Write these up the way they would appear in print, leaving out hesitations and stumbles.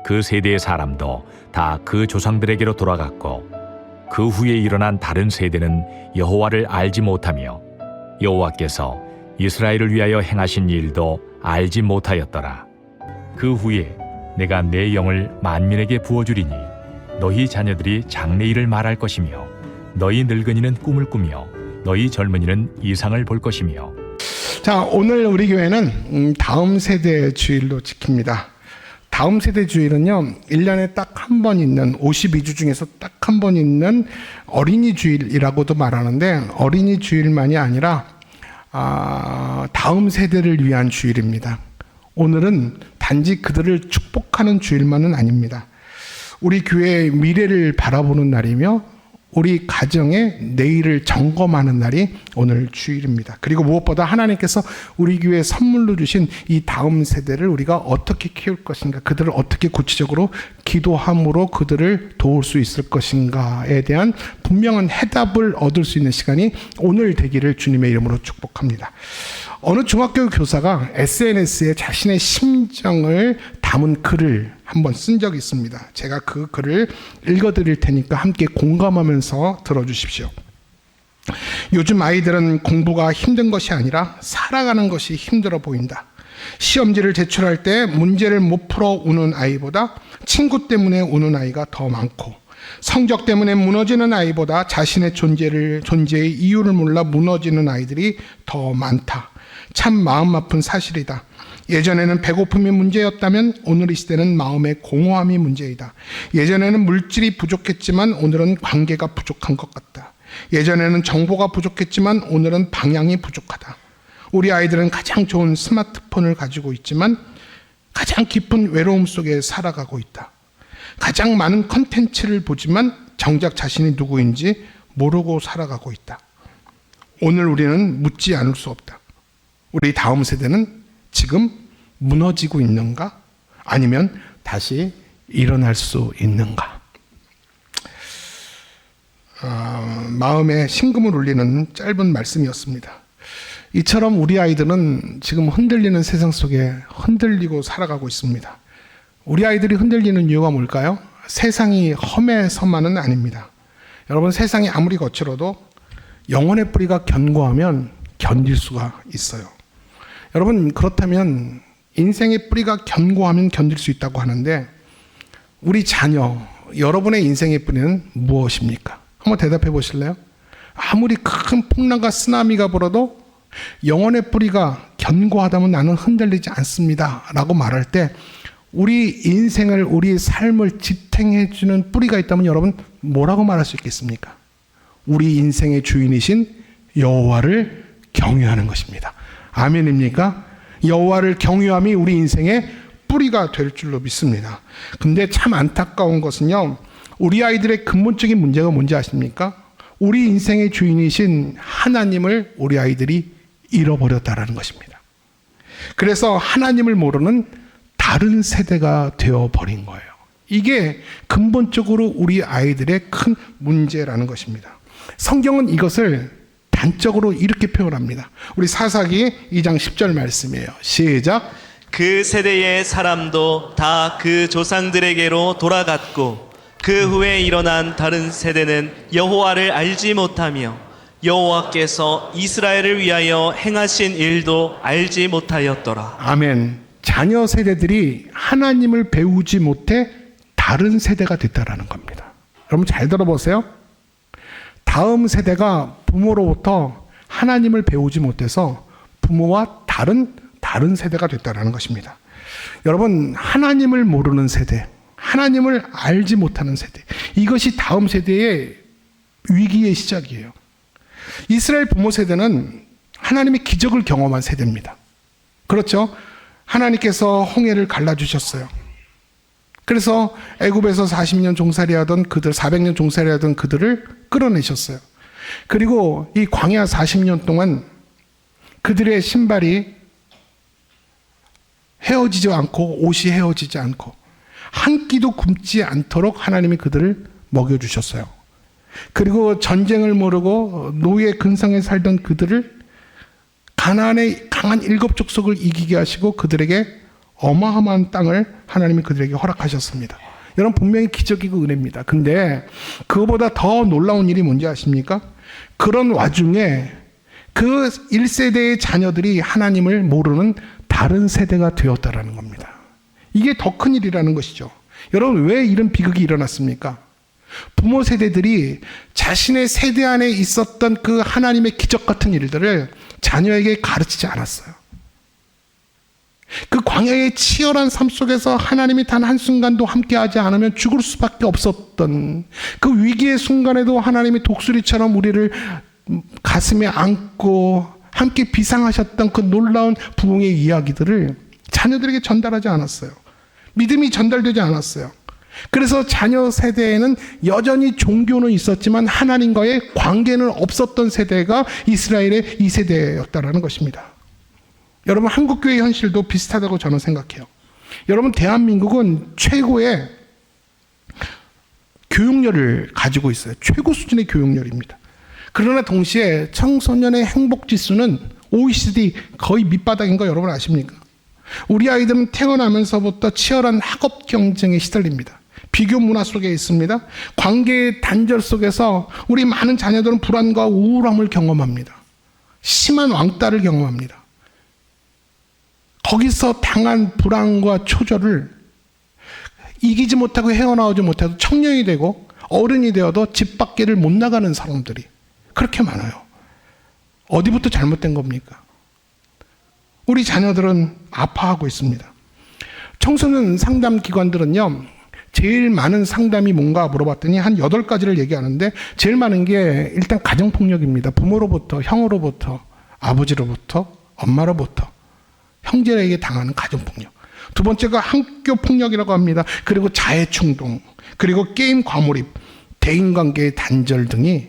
그 세대의 사람도 다 그 조상들에게로 돌아갔고 그 후에 일어난 다른 세대는 여호와를 알지 못하며 여호와께서 이스라엘을 위하여 행하신 일도 알지 못하였더라. 그 후에 내가 내 영을 만민에게 부어주리니 너희 자녀들이 장래일을 말할 것이며 너희 늙은이는 꿈을 꾸며 너희 젊은이는 이상을 볼 것이며. 자, 오늘 우리 교회는 다음 세대 주일로 지킵니다. 다음 세대 주일은요, 1년에 딱 한 번 있는 52주 중에서 딱 한 번 있는 어린이 주일이라고도 말하는데, 어린이 주일만이 아니라 다음 세대를 위한 주일입니다. 오늘은 단지 그들을 축복하는 주일만은 아닙니다. 우리 교회의 미래를 바라보는 날이며 우리 가정의 내일을 점검하는 날이 오늘 주일입니다. 그리고 무엇보다 하나님께서 우리 교회에 선물로 주신 이 다음 세대를 우리가 어떻게 키울 것인가, 그들을 어떻게 구체적으로 기도함으로 그들을 도울 수 있을 것인가에 대한 분명한 해답을 얻을 수 있는 시간이 오늘 되기를 주님의 이름으로 축복합니다. 어느 중학교 교사가 SNS에 자신의 심정을 담은 글을 한번 쓴 적이 있습니다. 제가 그 글을 읽어드릴 테니까 함께 공감하면서 들어주십시오. 요즘 아이들은 공부가 힘든 것이 아니라 살아가는 것이 힘들어 보인다. 시험지를 제출할 때 문제를 못 풀어 우는 아이보다 친구 때문에 우는 아이가 더 많고, 성적 때문에 무너지는 아이보다 자신의 존재의 이유를 몰라 무너지는 아이들이 더 많다. 참 마음 아픈 사실이다. 예전에는 배고픔이 문제였다면 오늘 이 시대는 마음의 공허함이 문제이다. 예전에는 물질이 부족했지만 오늘은 관계가 부족한 것 같다. 예전에는 정보가 부족했지만 오늘은 방향이 부족하다. 우리 아이들은 가장 좋은 스마트폰을 가지고 있지만 가장 깊은 외로움 속에 살아가고 있다. 가장 많은 컨텐츠를 보지만 정작 자신이 누구인지 모르고 살아가고 있다. 오늘 우리는 묻지 않을 수 없다. 우리 다음 세대는 지금 무너지고 있는가? 아니면 다시 일어날 수 있는가? 마음에 심금을 울리는 짧은 말씀이었습니다. 이처럼 우리 아이들은 지금 흔들리는 세상 속에 흔들리고 살아가고 있습니다. 우리 아이들이 흔들리는 이유가 뭘까요? 세상이 험해서만은 아닙니다. 여러분, 세상이 아무리 거칠어도 영혼의 뿌리가 견고하면 견딜 수가 있어요. 여러분, 그렇다면 인생의 뿌리가 견고하면 견딜 수 있다고 하는데, 우리 자녀, 여러분의 인생의 뿌리는 무엇입니까? 한번 대답해 보실래요? 아무리 큰 풍랑과 쓰나미가 불어도 영혼의 뿌리가 견고하다면 나는 흔들리지 않습니다 라고 말할 때, 우리 인생을, 우리 삶을 지탱해 주는 뿌리가 있다면 여러분 뭐라고 말할 수 있겠습니까? 우리 인생의 주인이신 여호와를 경외하는 것입니다. 아멘입니까? 여호와를 경외함이 우리 인생의 뿌리가 될 줄로 믿습니다. 근데 참 안타까운 것은요, 우리 아이들의 근본적인 문제가 뭔지 아십니까? 우리 인생의 주인이신 하나님을 우리 아이들이 잃어버렸다라는 것입니다. 그래서 하나님을 모르는 다른 세대가 되어버린 거예요. 이게 근본적으로 우리 아이들의 큰 문제라는 것입니다. 성경은 이것을 단적으로 이렇게 표현합니다. 우리 사사기 2장 10절 말씀이에요. 시작. 그 세대의 사람도 다 그 조상들에게로 돌아갔고 그 후에 일어난 다른 세대는 여호와를 알지 못하며 여호와께서 이스라엘을 위하여 행하신 일도 알지 못하였더라. 아멘. 자녀 세대들이 하나님을 배우지 못해 다른 세대가 됐다라는 겁니다. 여러분 잘 들어보세요. 다음 세대가 부모로부터 하나님을 배우지 못해서 부모와 다른 세대가 됐다라는 것입니다. 여러분, 하나님을 모르는 세대, 하나님을 알지 못하는 세대, 이것이 다음 세대의 위기의 시작이에요. 이스라엘 부모 세대는 하나님의 기적을 경험한 세대입니다. 그렇죠? 하나님께서 홍해를 갈라주셨어요. 그래서 애굽에서 40년 종살이 하던 그들, 400년 종살이 하던 그들을 끌어내셨어요. 그리고 이 광야 40년 동안 그들의 신발이 헤어지지 않고 옷이 헤어지지 않고 한 끼도 굶지 않도록 하나님이 그들을 먹여주셨어요. 그리고 전쟁을 모르고 노예 근성에 살던 그들을 가나안의 강한 7 족속을 이기게 하시고 그들에게 어마어마한 땅을 하나님이 그들에게 허락하셨습니다. 여러분, 분명히 기적이고 은혜입니다. 근데 그거보다 더 놀라운 일이 뭔지 아십니까? 그런 와중에 그 1세대의 자녀들이 하나님을 모르는 다른 세대가 되었다라는 겁니다. 이게 더 큰 일이라는 것이죠. 여러분, 왜 이런 비극이 일어났습니까? 부모 세대들이 자신의 세대 안에 있었던 그 하나님의 기적 같은 일들을 자녀에게 가르치지 않았어요. 그 광야의 치열한 삶 속에서 하나님이 단 한순간도 함께하지 않으면 죽을 수밖에 없었던 그 위기의 순간에도 하나님이 독수리처럼 우리를 가슴에 안고 함께 비상하셨던 그 놀라운 부흥의 이야기들을 자녀들에게 전달하지 않았어요. 믿음이 전달되지 않았어요. 그래서 자녀 세대에는 여전히 종교는 있었지만 하나님과의 관계는 없었던 세대가 이스라엘의 2세대였다라는 것입니다. 여러분, 한국교회 현실도 비슷하다고 저는 생각해요. 여러분, 대한민국은 최고의 교육열을 가지고 있어요. 최고 수준의 교육열입니다. 그러나 동시에 청소년의 행복지수는 OECD 거의 밑바닥인 거 여러분 아십니까? 우리 아이들은 태어나면서부터 치열한 학업 경쟁에 시달립니다. 비교 문화 속에 있습니다. 관계의 단절 속에서 우리 많은 자녀들은 불안과 우울함을 경험합니다. 심한 왕따를 경험합니다. 거기서 당한 불안과 초절을 이기지 못하고 헤어나오지 못해도 청년이 되고 어른이 되어도 집 밖에를 못 나가는 사람들이 그렇게 많아요. 어디부터 잘못된 겁니까? 우리 자녀들은 아파하고 있습니다. 청소년 상담 기관들은요, 제일 많은 상담이 뭔가 물어봤더니 한 8가지를 얘기하는데 제일 많은 게 일단 가정폭력입니다. 부모로부터, 형으로부터, 아버지로부터, 엄마로부터 형제에게 당하는 가정폭력. 두 번째가 학교폭력이라고 합니다. 그리고 자해충동, 그리고 게임 과몰입, 대인관계의 단절 등이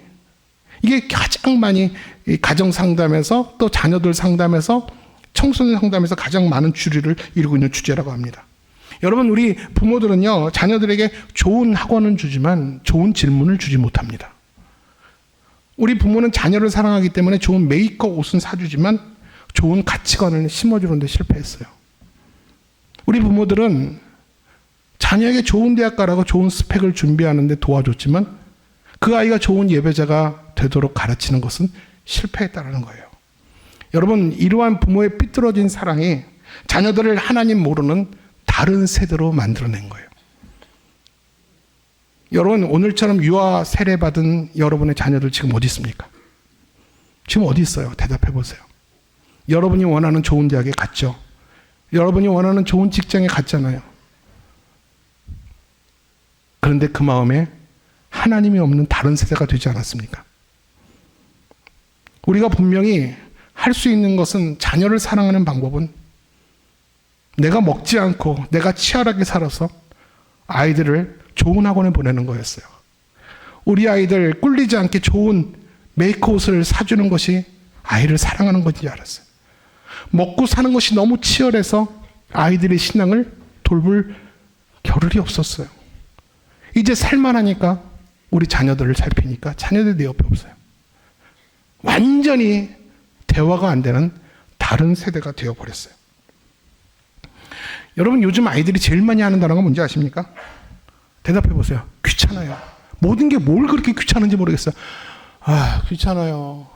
이게 가장 많이 가정상담에서 또 자녀들 상담에서 청소년 상담에서 가장 많은 주류를 이루고 있는 주제라고 합니다. 여러분, 우리 부모들은요, 자녀들에게 좋은 학원은 주지만 좋은 질문을 주지 못합니다. 우리 부모는 자녀를 사랑하기 때문에 좋은 메이크업 옷은 사주지만 좋은 가치관을 심어주는 데 실패했어요. 우리 부모들은 자녀에게 좋은 대학 가라고 좋은 스펙을 준비하는 데 도와줬지만 그 아이가 좋은 예배자가 되도록 가르치는 것은 실패했다는 거예요. 여러분, 이러한 부모의 삐뚤어진 사랑이 자녀들을 하나님 모르는 다른 세대로 만들어낸 거예요. 여러분, 오늘처럼 유아 세례받은 여러분의 자녀들 지금 어디 있습니까? 지금 어디 있어요? 대답해 보세요. 여러분이 원하는 좋은 대학에 갔죠. 여러분이 원하는 좋은 직장에 갔잖아요. 그런데 그 마음에 하나님이 없는 다른 세대가 되지 않았습니까? 우리가 분명히 할 수 있는 것은 자녀를 사랑하는 방법은 내가 먹지 않고 내가 치열하게 살아서 아이들을 좋은 학원에 보내는 거였어요. 우리 아이들 꿀리지 않게 좋은 메이크 옷을 사주는 것이 아이를 사랑하는 것인지 알았어요. 먹고 사는 것이 너무 치열해서 아이들의 신앙을 돌볼 겨를이 없었어요. 이제 살만하니까 우리 자녀들을 살피니까 자녀들이 내 옆에 없어요. 완전히 대화가 안 되는 다른 세대가 되어버렸어요. 여러분, 요즘 아이들이 제일 많이 하는 단어가 뭔지 아십니까? 대답해 보세요. 귀찮아요. 모든 게 뭘 그렇게 귀찮은지 모르겠어요. 아, 귀찮아요.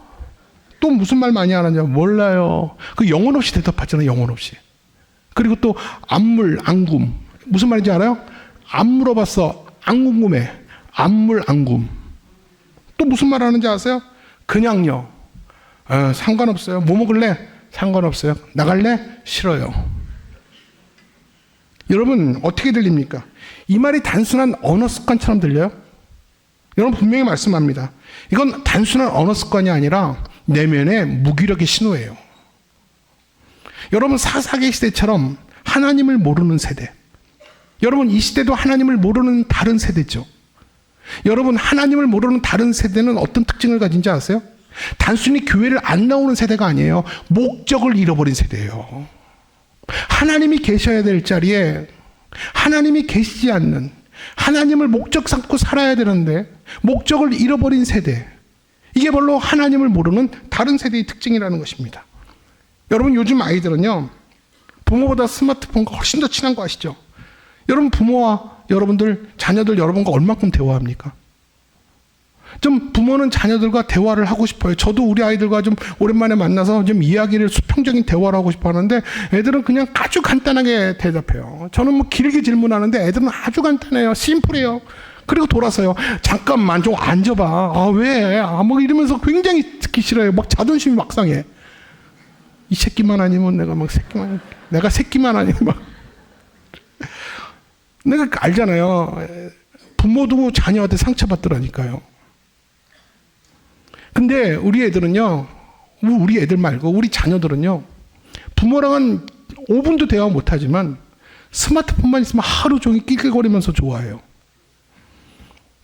또 무슨 말 많이 하느냐? 몰라요. 그 영혼 없이 대답하잖아요. 영혼 없이. 그리고 또 안물, 안굼. 무슨 말인지 알아요? 안 물어봤어. 안 궁금해. 안물, 안굼. 또 무슨 말 하는지 아세요? 그냥요. 상관없어요. 뭐 먹을래? 상관없어요. 나갈래? 싫어요. 여러분, 어떻게 들립니까? 이 말이 단순한 언어 습관처럼 들려요? 여러분, 분명히 말씀합니다. 이건 단순한 언어 습관이 아니라 내면의 무기력의 신호예요. 여러분, 사사기 시대처럼 하나님을 모르는 세대. 여러분, 이 시대도 하나님을 모르는 다른 세대죠. 여러분, 하나님을 모르는 다른 세대는 어떤 특징을 가진지 아세요? 단순히 교회를 안 나오는 세대가 아니에요. 목적을 잃어버린 세대예요. 하나님이 계셔야 될 자리에 하나님이 계시지 않는, 하나님을 목적 삼고 살아야 되는데 목적을 잃어버린 세대. 이게 바로 하나님을 모르는 다른 세대의 특징이라는 것입니다. 여러분, 요즘 아이들은요, 부모보다 스마트폰과 훨씬 더 친한 거 아시죠? 여러분 부모와 여러분들 자녀들 여러분과 얼만큼 대화합니까? 좀 부모는 자녀들과 대화를 하고 싶어요. 저도 우리 아이들과 좀 오랜만에 만나서 좀 이야기를 수평적인 대화를 하고 싶어 하는데 애들은 그냥 아주 간단하게 대답해요. 저는 뭐 길게 질문하는데 애들은 아주 간단해요. 심플해요. 그리고 돌아서요. 잠깐만 좀 앉아봐. 아, 왜? 뭐 이러면서 굉장히 듣기 싫어요. 막 자존심이 막 상해. 이 새끼만 아니면 내가 새끼만 아니면 막. 내가 알잖아요. 부모도 자녀한테 상처받더라니까요. 근데 우리 애들은요, 우리 애들 말고 우리 자녀들은요, 부모랑은 5분도 대화 못하지만 스마트폰만 있으면 하루 종일 낄낄거리면서 좋아해요.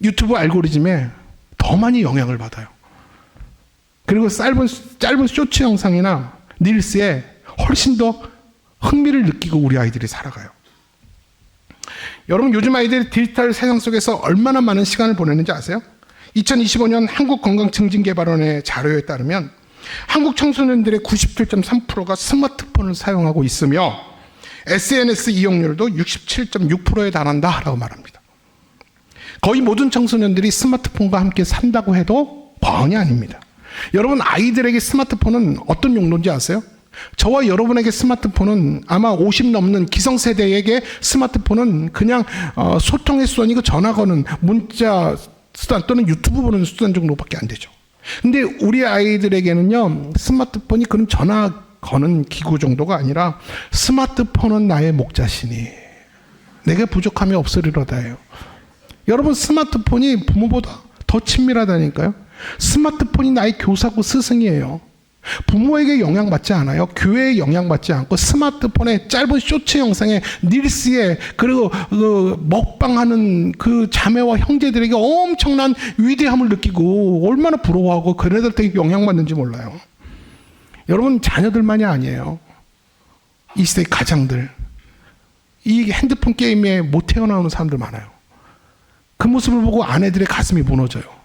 유튜브 알고리즘에 더 많이 영향을 받아요. 그리고 짧은 쇼츠 영상이나 릴스에 훨씬 더 흥미를 느끼고 우리 아이들이 살아가요. 여러분 요즘 아이들이 디지털 세상 속에서 얼마나 많은 시간을 보내는지 아세요? 2025년 한국건강증진개발원의 자료에 따르면 한국 청소년들의 97.3%가 스마트폰을 사용하고 있으며 SNS 이용률도 67.6%에 달한다라고 말합니다. 거의 모든 청소년들이 스마트폰과 함께 산다고 해도 과언이 아닙니다. 여러분 아이들에게 스마트폰은 어떤 용도인지 아세요? 저와 여러분에게 스마트폰은 아마 50 넘는 기성세대에게 스마트폰은 그냥 소통의 수단이고 전화 거는 문자 수단 또는 유튜브 보는 수단 정도밖에 안 되죠. 근데 우리 아이들에게는요, 스마트폰이 그런 전화 거는 기구 정도가 아니라 스마트폰은 나의 목자시니 내게 부족함이 없으리로다예요. 여러분 스마트폰이 부모보다 더 친밀하다니까요. 스마트폰이 나의 교사고 스승이에요. 부모에게 영향받지 않아요. 교회에 영향받지 않고 스마트폰에 짧은 쇼츠 영상에 릴스에 그리고 그 먹방하는 그 자매와 형제들에게 엄청난 위대함을 느끼고 얼마나 부러워하고 그네들한테 영향받는지 몰라요. 여러분 자녀들만이 아니에요. 이 시대 가장들 이 핸드폰 게임에 못 태어나오는 사람들 많아요. 그 모습을 보고 아내들의 가슴이 무너져요.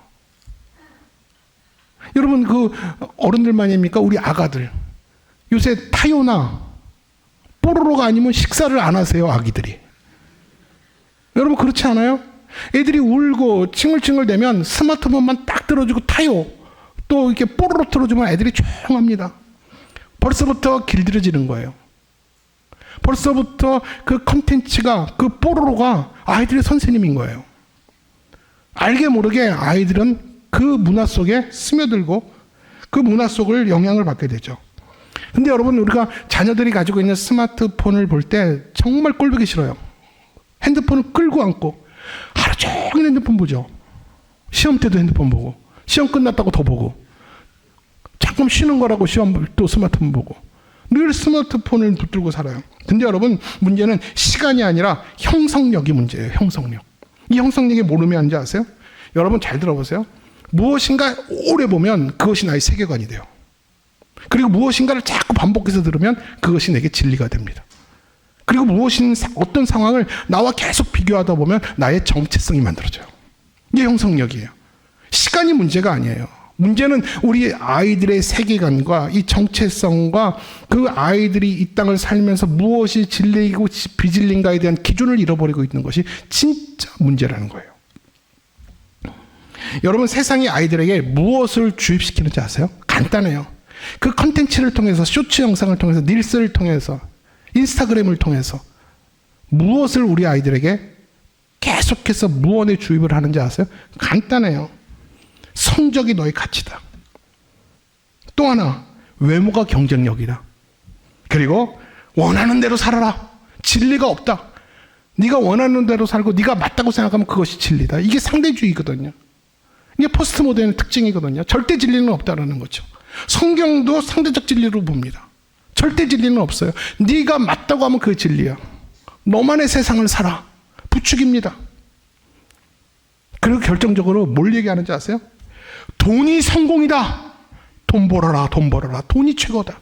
여러분 그 어른들만입니까? 우리 아가들 요새 타요나 뽀로로가 아니면 식사를 안 하세요. 아기들이. 여러분 그렇지 않아요? 애들이 울고 칭얼칭얼대면 스마트폰만 딱 들어주고 타요 또 이렇게 뽀로로 틀어주면 애들이 조용합니다. 벌써부터 길들여지는 거예요. 벌써부터 그 컨텐츠가 그 뽀로로가 아이들의 선생님인 거예요. 알게 모르게 아이들은 그 문화 속에 스며들고 그 문화 속을 영향을 받게 되죠. 근데 여러분 우리가 자녀들이 가지고 있는 스마트폰을 볼 때 정말 꼴보기 싫어요. 핸드폰을 끌고 앉고 하루 종일 핸드폰 보죠. 시험 때도 핸드폰 보고 시험 끝났다고 더 보고 잠깐 쉬는 거라고 시험 또 스마트폰 보고 늘 스마트폰을 붙들고 살아요. 근데 여러분 문제는 시간이 아니라 형성력이 문제예요. 형성력. 이 형성력이 뭐로 하는지 아세요? 여러분 잘 들어보세요. 무엇인가 오래 보면 그것이 나의 세계관이 돼요. 그리고 무엇인가를 자꾸 반복해서 들으면 그것이 내게 진리가 됩니다. 그리고 어떤 상황을 나와 계속 비교하다 보면 나의 정체성이 만들어져요. 이게 형성력이에요. 시간이 문제가 아니에요. 문제는 우리 아이들의 세계관과 이 정체성과 그 아이들이 이 땅을 살면서 무엇이 진리이고 비진리인가에 대한 기준을 잃어버리고 있는 것이 진짜 문제라는 거예요. 여러분 세상이 아이들에게 무엇을 주입시키는지 아세요? 간단해요. 그 컨텐츠를 통해서 쇼츠 영상을 통해서 릴스를 통해서 인스타그램을 통해서 무엇을 우리 아이들에게 계속해서 무언의 주입을 하는지 아세요? 간단해요. 성적이 너의 가치다. 또 하나 외모가 경쟁력이다. 그리고 원하는 대로 살아라. 진리가 없다. 네가 원하는 대로 살고 네가 맞다고 생각하면 그것이 진리다. 이게 상대주의거든요. 이게 포스트 모던의 특징이거든요. 절대 진리는 없다라는 거죠. 성경도 상대적 진리로 봅니다. 절대 진리는 없어요. 네가 맞다고 하면 그게 진리야. 너만의 세상을 살아. 부추깁니다. 그리고 결정적으로 뭘 얘기하는지 아세요? 돈이 성공이다. 돈 벌어라. 돈 벌어라. 돈이 최고다.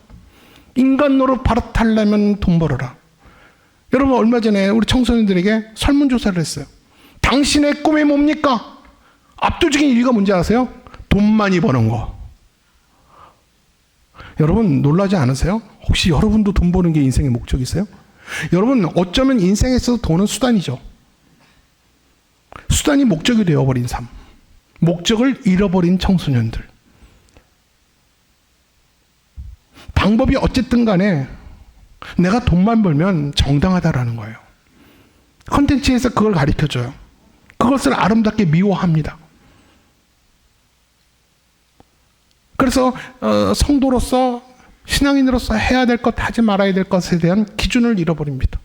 인간 노릇 발휘하려면 돈 벌어라. 여러분 얼마 전에 우리 청소년들에게 설문조사를 했어요. 당신의 꿈이 뭡니까? 압도적인 이유가 뭔지 아세요? 돈 많이 버는 거. 여러분 놀라지 않으세요? 혹시 여러분도 돈 버는 게 인생의 목적이세요? 여러분 어쩌면 인생에서 돈은 수단이죠. 수단이 목적이 되어버린 삶. 목적을 잃어버린 청소년들. 방법이 어쨌든 간에 내가 돈만 벌면 정당하다라는 거예요. 컨텐츠에서 그걸 가르쳐줘요. 그것을 아름답게 미워합니다. 그래서 성도로서 신앙인으로서 해야 될 것, 하지 말아야 될 것에 대한 기준을 잃어버립니다.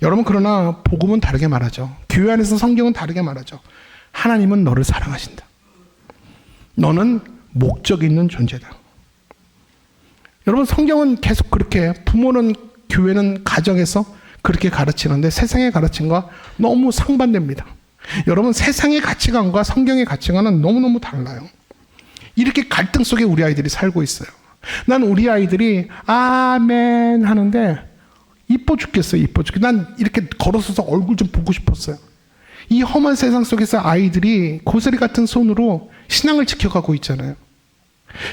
여러분 그러나 복음은 다르게 말하죠. 교회 안에서 성경은 다르게 말하죠. 하나님은 너를 사랑하신다. 너는 목적 있는 존재다. 여러분 성경은 계속 그렇게 부모는 교회는 가정에서 그렇게 가르치는데 세상의 가르침과 너무 상반됩니다. 여러분 세상의 가치관과 성경의 가치관은 너무너무 달라요. 이렇게 갈등 속에 우리 아이들이 살고 있어요. 난 우리 아이들이 아멘 하는데 이뻐 죽겠어요. 이뻐 죽겠어요. 난 이렇게 걸어서서 얼굴 좀 보고 싶었어요. 이 험한 세상 속에서 아이들이 고사리 같은 손으로 신앙을 지켜가고 있잖아요.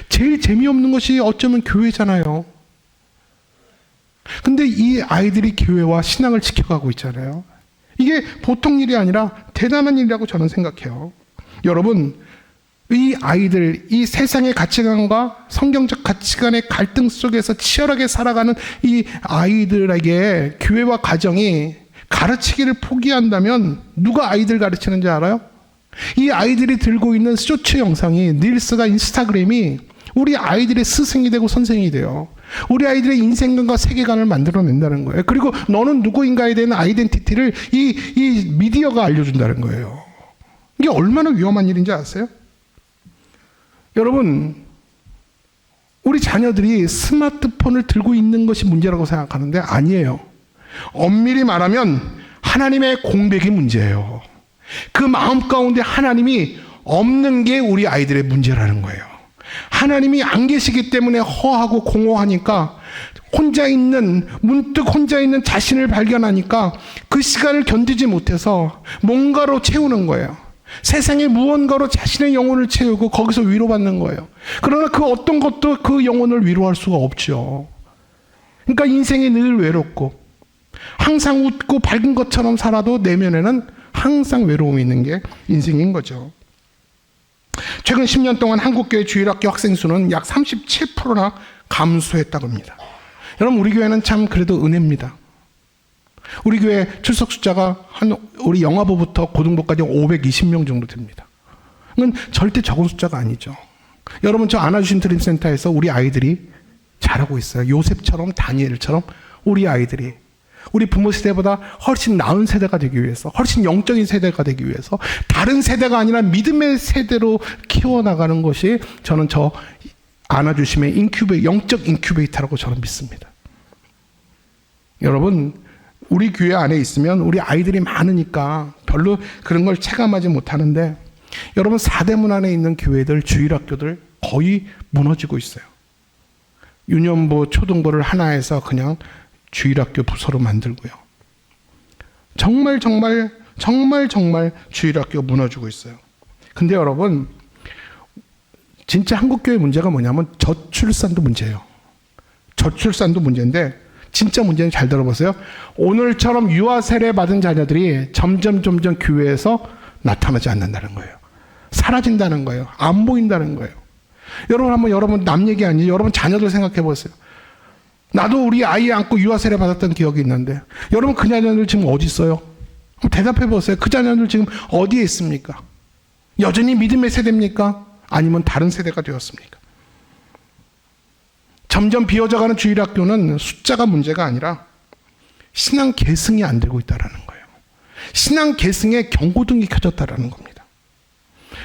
제일 재미없는 것이 어쩌면 교회잖아요. 근데 이 아이들이 교회와 신앙을 지켜가고 있잖아요. 이게 보통 일이 아니라 대단한 일이라고 저는 생각해요. 여러분, 이 아이들, 이 세상의 가치관과 성경적 가치관의 갈등 속에서 치열하게 살아가는 이 아이들에게 교회와 가정이 가르치기를 포기한다면 누가 아이들 가르치는지 알아요? 이 아이들이 들고 있는 쇼츠 영상이, 릴스가, 인스타그램이 우리 아이들의 스승이 되고 선생이 돼요. 우리 아이들의 인생관과 세계관을 만들어낸다는 거예요. 그리고 너는 누구인가에 대한 아이덴티티를 이 미디어가 알려준다는 거예요. 이게 얼마나 위험한 일인지 아세요? 여러분, 우리 자녀들이 스마트폰을 들고 있는 것이 문제라고 생각하는데 아니에요. 엄밀히 말하면 하나님의 공백이 문제예요. 그 마음 가운데 하나님이 없는 게 우리 아이들의 문제라는 거예요. 하나님이 안 계시기 때문에 허하고 공허하니까 문득 혼자 있는 자신을 발견하니까 그 시간을 견디지 못해서 뭔가로 채우는 거예요. 세상의 무언가로 자신의 영혼을 채우고 거기서 위로받는 거예요. 그러나 그 어떤 것도 그 영혼을 위로할 수가 없죠. 그러니까 인생이 늘 외롭고 항상 웃고 밝은 것처럼 살아도 내면에는 항상 외로움이 있는 게 인생인 거죠. 최근 10년 동안 한국교회 주일학교 학생 수는 약 37%나 감소했다고 합니다. 여러분 우리 교회는 참 그래도 은혜입니다. 우리 교회 출석 숫자가 우리 영아부부터 고등부까지 520명 정도 됩니다. 이건 절대 적은 숫자가 아니죠. 여러분 저 안아주신 드림센터에서 우리 아이들이 잘하고 있어요. 요셉처럼 다니엘처럼 우리 아이들이 우리 부모 세대보다 훨씬 나은 세대가 되기 위해서, 훨씬 영적인 세대가 되기 위해서 다른 세대가 아니라 믿음의 세대로 키워나가는 것이 저는 저 안아주심의 영적 인큐베이터라고 저는 믿습니다. 여러분 우리 교회 안에 있으면 우리 아이들이 많으니까 별로 그런 걸 체감하지 못하는데 여러분 사대문 안에 있는 교회들, 주일학교들 거의 무너지고 있어요. 유년부, 초등부를 하나에서 그냥 주일학교 부서로 만들고요. 정말 주일학교 무너지고 있어요. 근데 여러분 진짜 한국교회 문제가 뭐냐면 저출산도 문제예요. 저출산도 문제인데 진짜 문제는 잘 들어보세요. 오늘처럼 유아 세례 받은 자녀들이 점점 교회에서 나타나지 않는다는 거예요. 사라진다는 거예요. 안 보인다는 거예요. 여러분 남 얘기 아니지. 여러분 자녀들 생각해 보세요. 나도 우리 아이 안고 유아 세례 받았던 기억이 있는데 여러분 그 자녀들 지금 어디 있어요? 대답해 보세요. 그 자녀들 지금 어디에 있습니까? 여전히 믿음의 세대입니까? 아니면 다른 세대가 되었습니까? 점점 비어져가는 주일학교는 숫자가 문제가 아니라 신앙 계승이 안 되고 있다는 거예요. 신앙 계승에 경고등이 켜졌다는 겁니다.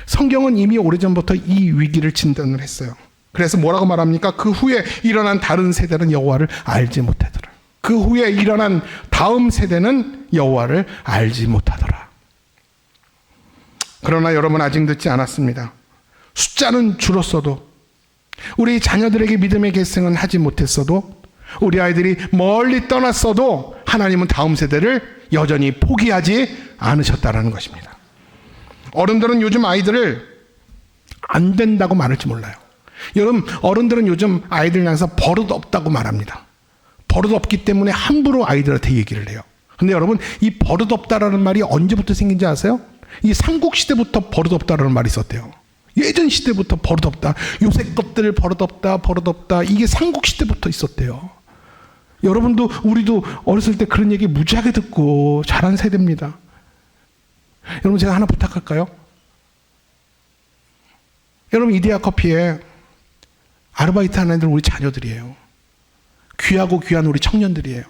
성경은 이미 오래전부터 이 위기를 진단을 했어요. 그래서 뭐라고 말합니까? 그 후에 일어난 다른 세대는 여호와를 알지 못하더라. 그 후에 일어난 다음 세대는 여호와를 알지 못하더라. 그러나 여러분 아직 늦지 않았습니다. 숫자는 줄었어도 우리 자녀들에게 믿음의 계승은 하지 못했어도 우리 아이들이 멀리 떠났어도 하나님은 다음 세대를 여전히 포기하지 않으셨다는 것입니다. 어른들은 요즘 아이들을 안 된다고 말할지 몰라요. 여러분, 어른들은 요즘 아이들 향해서 버릇 없다고 말합니다. 버릇 없기 때문에 함부로 아이들한테 얘기를 해요. 근데 여러분, 이 버릇 없다라는 말이 언제부터 생긴지 아세요? 이 삼국시대부터 버릇 없다라는 말이 있었대요. 예전 시대부터 버릇 없다. 요새 것들 버릇 없다, 버릇 없다. 이게 삼국시대부터 있었대요. 여러분도, 우리도 어렸을 때 그런 얘기 무지하게 듣고 자란 세대입니다. 여러분, 제가 하나 부탁할까요? 여러분, 이데아 커피에 아르바이트 하는 애들 우리 자녀들이에요. 귀하고 귀한 우리 청년들이에요.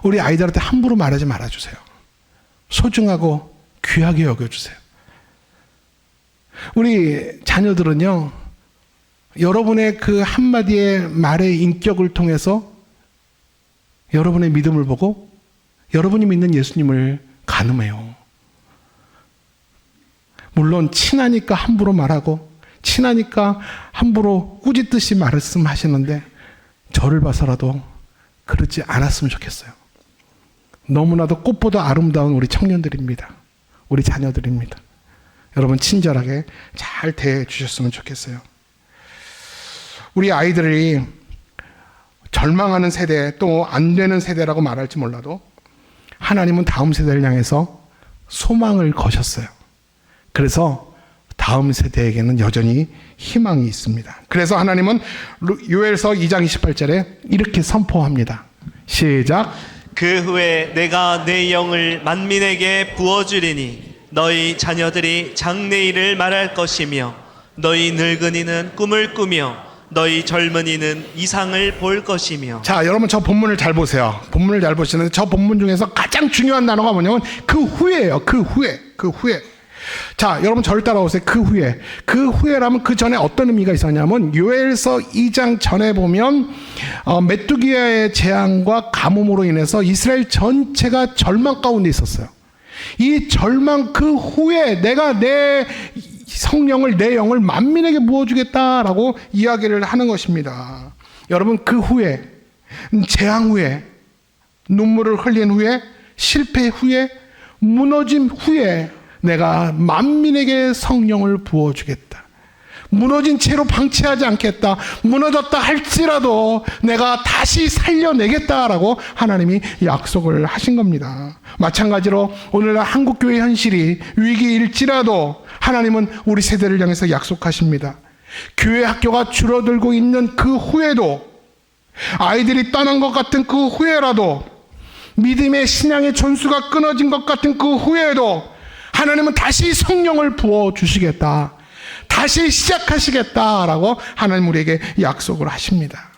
우리 아이들한테 함부로 말하지 말아주세요. 소중하고 귀하게 여겨주세요. 우리 자녀들은요, 여러분의 그 한마디의 말의 인격을 통해서 여러분의 믿음을 보고 여러분이 믿는 예수님을 가늠해요. 물론 친하니까 함부로 말하고 친하니까 함부로 꾸짖듯이 말씀하시는데 저를 봐서라도 그러지 않았으면 좋겠어요. 너무나도 꽃보다 아름다운 우리 청년들입니다. 우리 자녀들입니다. 여러분, 친절하게 잘 대해 주셨으면 좋겠어요. 우리 아이들이 절망하는 세대, 또 안 되는 세대라고 말할지 몰라도 하나님은 다음 세대를 향해서 소망을 거셨어요. 그래서 다음 세대에게는 여전히 희망이 있습니다. 그래서 하나님은 요엘서 2장 28절에 이렇게 선포합니다. 시작. 그 후에 내가 내 영을 만민에게 부어주리니 너희 자녀들이 장래일을 말할 것이며 너희 늙은이는 꿈을 꾸며 너희 젊은이는 이상을 볼 것이며. 자, 여러분, 저 본문을 잘 보세요. 본문을 잘 보시는데 저 본문 중에서 가장 중요한 단어가 뭐냐면 그 후에예요. 그 후에. 자, 여러분, 저를 따라오세요. 그 후에. 그 후에라면 그 전에 어떤 의미가 있었냐면 요엘서 2장 전에 보면 메뚜기의 재앙과 가뭄으로 인해서 이스라엘 전체가 절망 가운데 있었어요. 이 절망 그 후에 내가 내 성령을, 내 영을 만민에게 부어주겠다라고 이야기를 하는 것입니다. 여러분, 그 후에, 재앙 후에, 눈물을 흘린 후에, 실패 후에, 무너짐 후에 내가 만민에게 성령을 부어주겠다. 무너진 채로 방치하지 않겠다. 무너졌다 할지라도 내가 다시 살려내겠다라고 하나님이 약속을 하신 겁니다. 마찬가지로 오늘날 한국교회 현실이 위기일지라도 하나님은 우리 세대를 향해서 약속하십니다. 교회 학교가 줄어들고 있는 그 후에도, 아이들이 떠난 것 같은 그 후에라도, 믿음의 신앙의 전수가 끊어진 것 같은 그 후에도 하나님은 다시 성령을 부어주시겠다. 다시 시작하시겠다라고 하나님 우리에게 약속을 하십니다.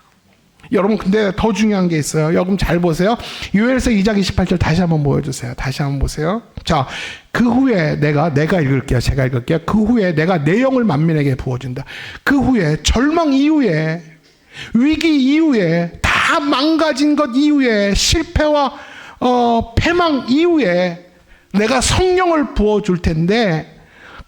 여러분, 근데 더 중요한 게 있어요. 여러분 잘 보세요. 요엘서 2장 28절 다시 한번 보여주세요. 다시 한번 보세요. 자, 그 후에 내가 읽을게요. 제가 읽을게요. 그 후에 내가 내 영을 만민에게 부어준다. 그 후에, 절망 이후에, 위기 이후에, 다 망가진 것 이후에, 실패와 패망 이후에 내가 성령을 부어줄 텐데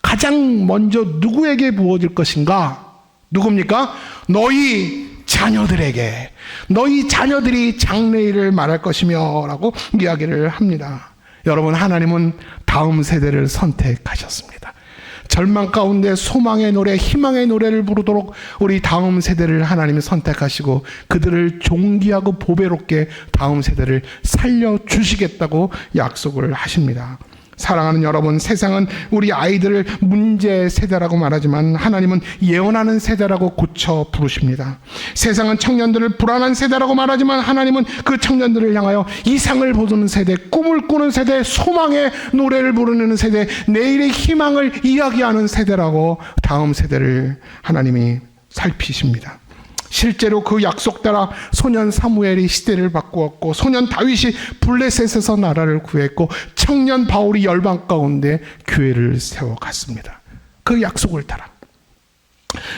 가장 먼저 누구에게 부어질 것인가? 누굽니까? 너희 자녀들에게. 너희 자녀들이 장래일을 말할 것이며 라고 이야기를 합니다. 여러분, 하나님은 다음 세대를 선택하셨습니다. 절망 가운데 소망의 노래, 희망의 노래를 부르도록 우리 다음 세대를 하나님이 선택하시고 그들을 존귀하고 보배롭게 다음 세대를 살려주시겠다고 약속을 하십니다. 사랑하는 여러분, 세상은 우리 아이들을 문제 세대라고 말하지만 하나님은 예언하는 세대라고 고쳐 부르십니다. 세상은 청년들을 불안한 세대라고 말하지만 하나님은 그 청년들을 향하여 이상을 보는 세대, 꿈을 꾸는 세대, 소망의 노래를 부르는 세대, 내일의 희망을 이야기하는 세대라고 다음 세대를 하나님이 살피십니다. 실제로 그 약속 따라 소년 사무엘이 시대를 바꾸었고, 소년 다윗이 블레셋에서 나라를 구했고, 청년 바울이 열방 가운데 교회를 세워갔습니다. 그 약속을 따라.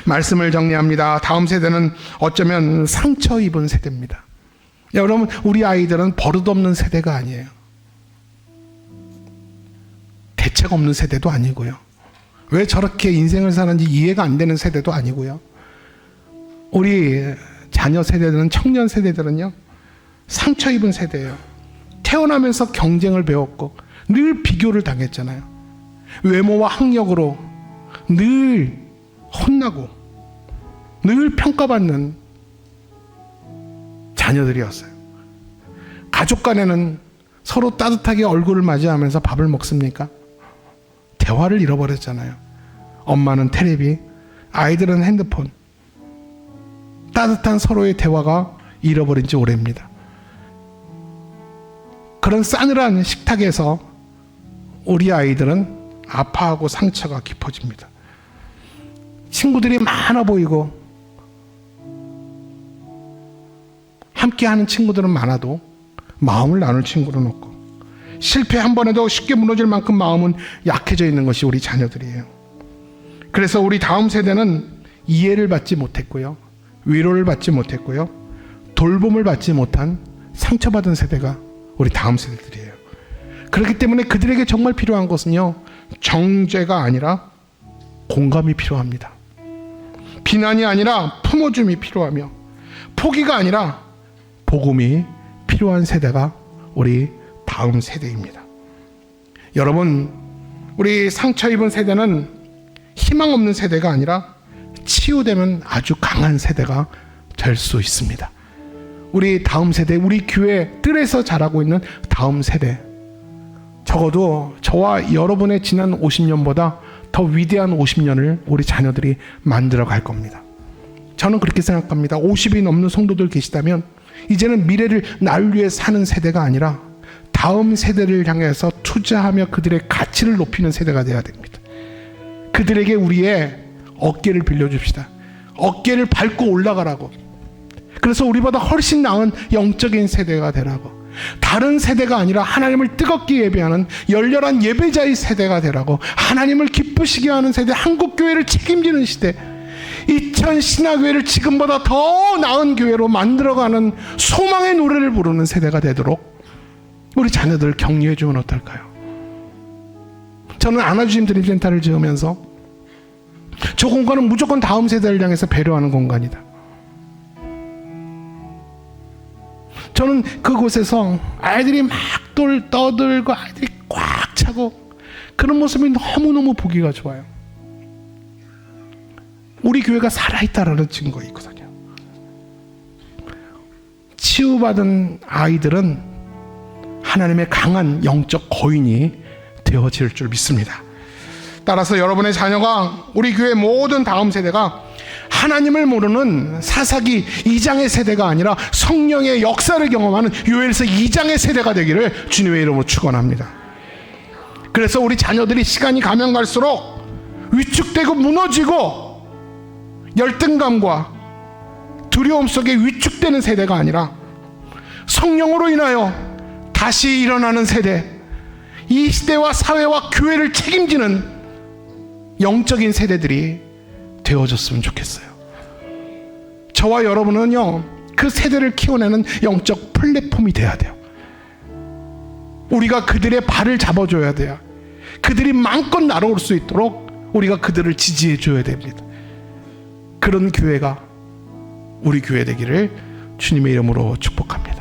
말씀을 정리합니다. 다음 세대는 어쩌면 상처 입은 세대입니다. 여러분, 우리 아이들은 버릇없는 세대가 아니에요. 대책 없는 세대도 아니고요. 왜 저렇게 인생을 사는지 이해가 안 되는 세대도 아니고요. 우리 자녀 세대들은, 청년 세대들은요, 상처 입은 세대예요. 태어나면서 경쟁을 배웠고 늘 비교를 당했잖아요. 외모와 학력으로 늘 혼나고 늘 평가받는 자녀들이었어요. 가족 간에는 서로 따뜻하게 얼굴을 맞이하면서 밥을 먹습니까? 대화를 잃어버렸잖아요. 엄마는 테레비, 아이들은 핸드폰. 따뜻한 서로의 대화가 잃어버린 지 오래입니다. 그런 싸늘한 식탁에서 우리 아이들은 아파하고 상처가 깊어집니다. 친구들이 많아 보이고 함께하는 친구들은 많아도 마음을 나눌 친구는 없고, 실패 한 번 해도 쉽게 무너질 만큼 마음은 약해져 있는 것이 우리 자녀들이에요. 그래서 우리 다음 세대는 이해를 받지 못했고요, 위로를 받지 못했고요, 돌봄을 받지 못한 상처받은 세대가 우리 다음 세대들이에요. 그렇기 때문에 그들에게 정말 필요한 것은요, 정죄가 아니라 공감이 필요합니다. 비난이 아니라 품어줌이 필요하며, 포기가 아니라 복음이 필요한 세대가 우리 다음 세대입니다. 여러분, 우리 상처 입은 세대는 희망 없는 세대가 아니라 치유되면 아주 강한 세대가 될 수 있습니다. 우리 다음 세대, 우리 교회 뜰에서 자라고 있는 다음 세대, 적어도 저와 여러분의 지난 50년보다 더 위대한 50년을 우리 자녀들이 만들어 갈 겁니다. 저는 그렇게 생각합니다. 50이 넘는 성도들 계시다면 이제는 미래를 날 위해 사는 세대가 아니라 다음 세대를 향해서 투자하며 그들의 가치를 높이는 세대가 되어야 됩니다. 그들에게 우리의 어깨를 빌려줍시다. 어깨를 밟고 올라가라고. 그래서 우리보다 훨씬 나은 영적인 세대가 되라고. 다른 세대가 아니라 하나님을 뜨겁게 예배하는 열렬한 예배자의 세대가 되라고. 하나님을 기쁘시게 하는 세대, 한국교회를 책임지는 시대, 이천 신학교회를 지금보다 더 나은 교회로 만들어가는 소망의 노래를 부르는 세대가 되도록 우리 자녀들을 격려해 주면 어떨까요? 저는 안아주심 드림센터를 지으면서 저 공간은 무조건 다음 세대를 향해서 배려하는 공간이다. 저는 그곳에서 아이들이 막 떠들고 아이들이 꽉 차고 그런 모습이 너무너무 보기가 좋아요. 우리 교회가 살아있다라는 증거가 있거든요. 치유받은 아이들은 하나님의 강한 영적 거인이 되어질 줄 믿습니다. 따라서 여러분의 자녀가, 우리 교회 모든 다음 세대가 하나님을 모르는 사사기 2장의 세대가 아니라 성령의 역사를 경험하는 요엘서 2장의 세대가 되기를 주님의 이름으로 축원합니다. 그래서 우리 자녀들이 시간이 가면 갈수록 위축되고 무너지고 열등감과 두려움 속에 위축되는 세대가 아니라 성령으로 인하여 다시 일어나는 세대, 이 시대와 사회와 교회를 책임지는 영적인 세대들이 되어졌으면 좋겠어요. 저와 여러분은요, 그 세대를 키워내는 영적 플랫폼이 돼야 돼요. 우리가 그들의 발을 잡아줘야 돼요. 그들이 마음껏 날아올 수 있도록 우리가 그들을 지지해 줘야 됩니다. 그런 교회가 우리 교회 되기를 주님의 이름으로 축복합니다.